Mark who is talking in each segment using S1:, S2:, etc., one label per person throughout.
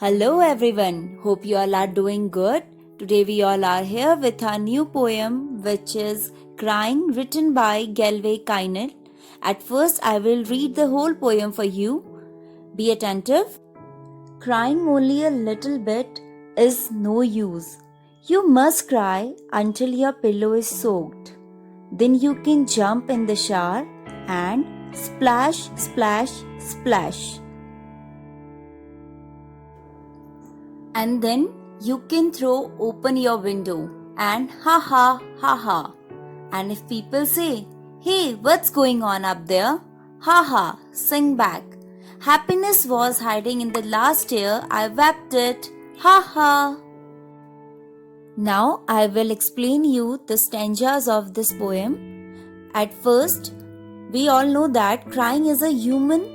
S1: Hello everyone, hope you all are doing good. Today we all are here with our new poem which is Crying, written by Galway Kynell. At first I will read the whole poem for you. Be attentive. Crying only a little bit is no use. You must cry until your pillow is soaked. Then you can jump in the shower and splash, splash, splash. And then you can throw open your window and ha ha ha ha. And if people say, hey, what's going on up there? Ha ha, sing back. Happiness was hiding in the last year, I wept it. Ha ha. Now I will explain you the stanzas of this poem. At first, we all know that crying is a human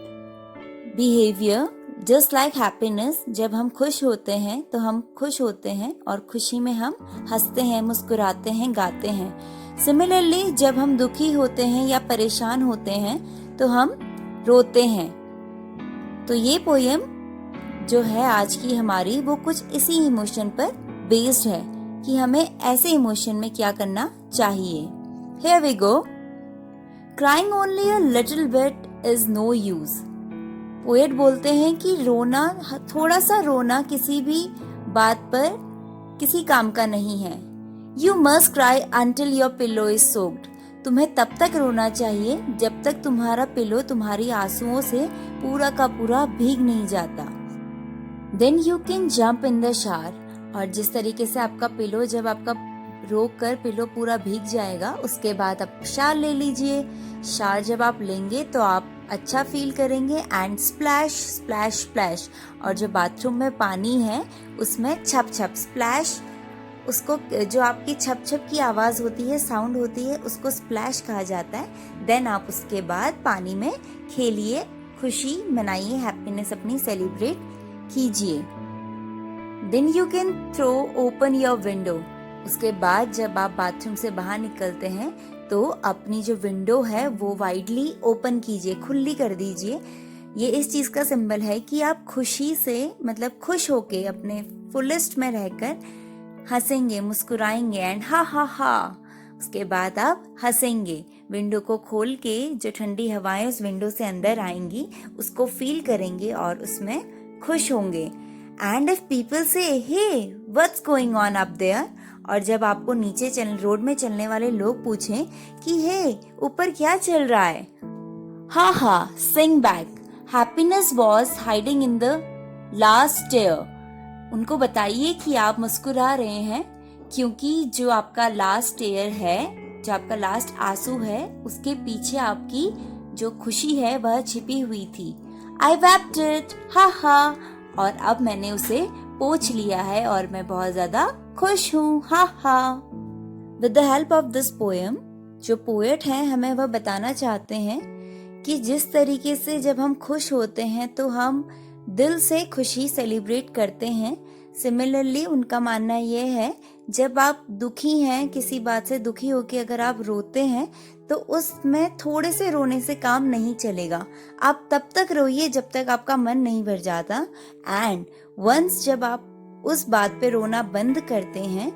S1: behavior. Just like happiness, जब हम खुश होते हैं तो हम खुश होते हैं और खुशी में हम हंसते हैं, मुस्कुराते हैं, गाते हैं। सिमिलरली जब हम दुखी होते हैं या परेशान होते हैं तो हम रोते हैं। तो ये पोयम जो है आज की हमारी, वो कुछ इसी इमोशन पर बेस्ड है कि हमें ऐसे इमोशन में क्या करना चाहिए। Here we go. Crying only a little bit is no use. Poet बोलते हैं कि रोना, थोड़ा सा रोना किसी भी बात पर किसी काम का नहीं है। You must cry until your pillow is soaked. तुम्हें तब तक रोना चाहिए जब तक तुम्हारा पिलो तुम्हारी आंसुओं से पूरा का पूरा भीग नहीं जाता। Then you can jump in the shower. और जिस तरीके से आपका पिलो, जब आपका रोक कर पिलो पूरा भीग जाएगा, उसके बाद आप शावर ले लीजिए। शावर जब आप लेंगे तो आप अच्छा फील करेंगे। एंड स्प्लैश स्प्लैश स्प्लैश, और जो बाथरूम में पानी है उसमें छप छप स्प्लैश, उसको जो आपकी छप छप की आवाज़ होती है, साउंड होती है, उसको स्प्लैश कहा जाता है। देन आप उसके बाद पानी में खेलिए, खुशी मनाइए, हैप्पीनेस अपनी सेलिब्रेट कीजिए। Then you can throw open your window. उसके बाद जब आप बाथरूम से बाहर निकलते हैं तो अपनी जो विंडो है वो वाइडली ओपन कीजिए, खुली कर दीजिए। ये इस चीज़ का सिंबल है कि आप खुशी से, मतलब खुश होके अपने फुलेस्ट में रहकर हंसेंगे, मुस्कुराएंगे एंड हा हा हा। उसके बाद आप हंसेंगे, विंडो को खोल के जो ठंडी हवाएं उस विंडो से अंदर आएंगी उसको फील करेंगे और उसमें खुश होंगे। And if people say hey what's going on up there, और जब आपको नीचे रोड में चलने वाले लोग पूछें कि हे ऊपर क्या चल रहा है, हा हा sing back, happiness was hiding in the last year. उनको बताइए कि आप मुस्कुरा रहे हैं क्योंकि जो आपका लास्ट ईयर है, जो आपका लास्ट आंसू है, उसके पीछे आपकी जो खुशी है वह छिपी हुई थी। आई वेप्ट इट, हा हा, और अब मैंने उसे पोंछ लिया है और मैं बहुत ज्यादा खुश हूँ, हा हा। With the help of this poem, जो पोएट हैं हमें वह बताना चाहते हैं कि जिस तरीके से जब हम खुश होते हैं तो हम दिल से खुशी सेलिब्रेट करते हैं। सिमिलरली उनका मानना यह है जब आप दुखी हैं, किसी बात से दुखी होकर अगर आप रोते हैं तो उसमें थोड़े से रोने से काम नहीं चलेगा। आप तब तक रोइए जब तक आपका मन नहीं भर जाता। एंड वंस जब आप उस बात पे रोना बंद करते हैं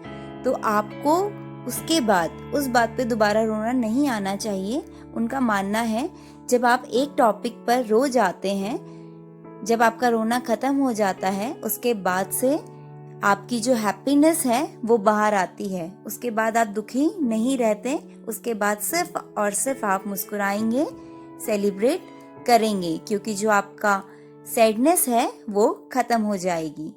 S1: तो आपको उसके बाद उस बात पे दोबारा रोना नहीं आना चाहिए। उनका मानना है जब आप एक टॉपिक पर रो जाते हैं, जब आपका रोना खत्म हो जाता है, उसके बाद से आपकी जो हैप्पीनेस है वो बाहर आती है। उसके बाद आप दुखी नहीं रहते, उसके बाद सिर्फ और सिर्फ आप मुस्कुराएंगे, सेलिब्रेट करेंगे, क्योंकि जो आपका सैडनेस है वो खत्म हो जाएगी।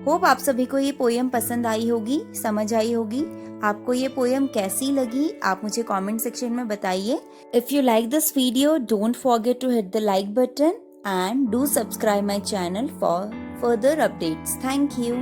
S1: होप आप सभी को ये पोयम पसंद आई होगी, समझ आई होगी। आपको ये पोयम कैसी लगी आप मुझे कमेंट सेक्शन में बताइए। If you like this video, don't forget to hit the like button and do subscribe my channel for further updates. Thank you.